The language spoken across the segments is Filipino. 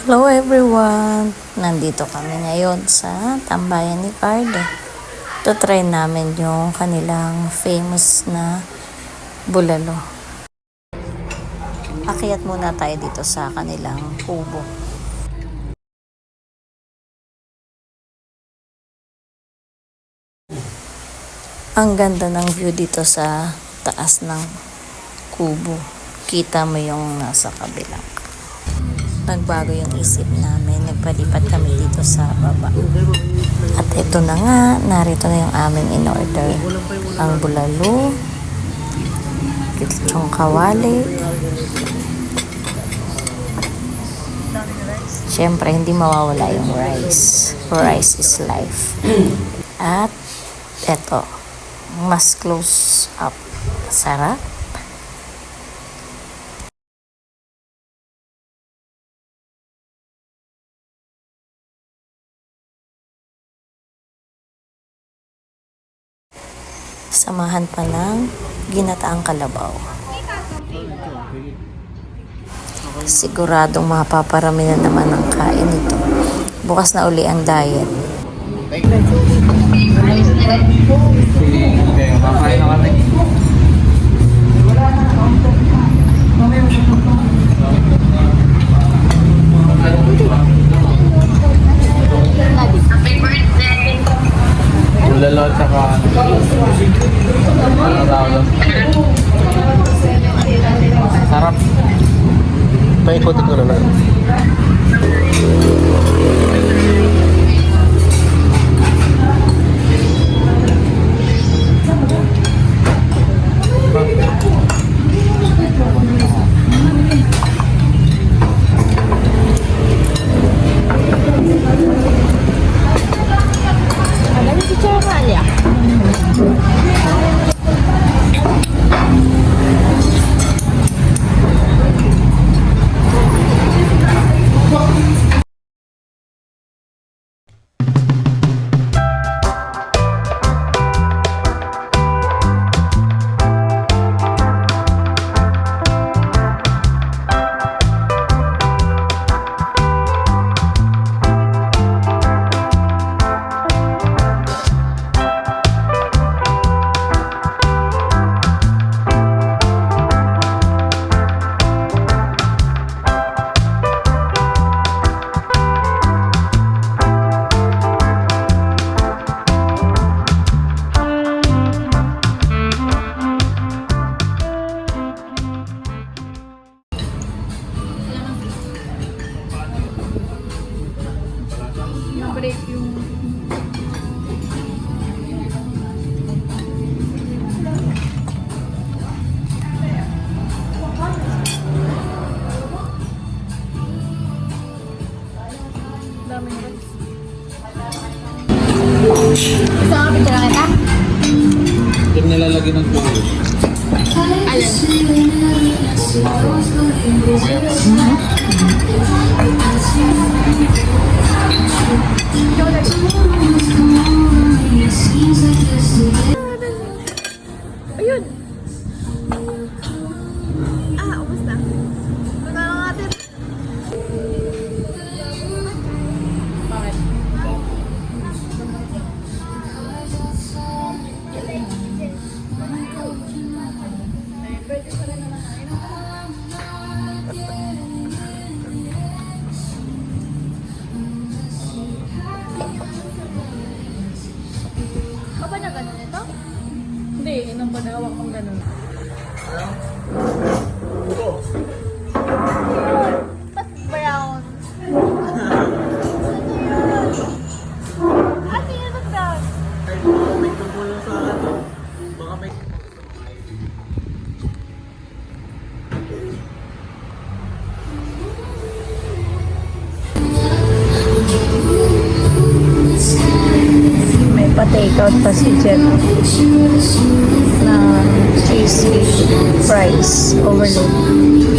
Hello everyone! Nandito kami ngayon sa tambayan ni Cardo. Try namin yung kanilang famous na bulalo. Akyat muna tayo dito sa kanilang kubo. Ang ganda ng view dito sa taas ng kubo. Kita mo yung nasa kabilang. Nagbago yung isip namin. Nagpalipat kami dito sa baba. At ito na nga, narito na yung aming in-order. Ang bulalo, yung kawali. Siyempre, hindi mawawala yung rice. Rice is life. At eto, mas close up. Sarap. Samahan pa ng ginataang kalabaw. Siguradong mapaparami na naman ang kain nito. Bukas na uli ang diet. Bulalo tsaka ano tawag doon? Sarap. Paikutin ko na lang. Break yung daming rice. Gusto ka picture kita? Doon nilalagyan ng tuloy. Alin? Ayun! Ubos na. Punta na natin. Bakit? Ka ba na ganun ito? Hindi, inang banawak kong ganun. Ba't brown? Ate, ano ka? May tumulong sa akin. Baka may... May pa-take out pa si Jet na cheesy fries overload.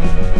Bye.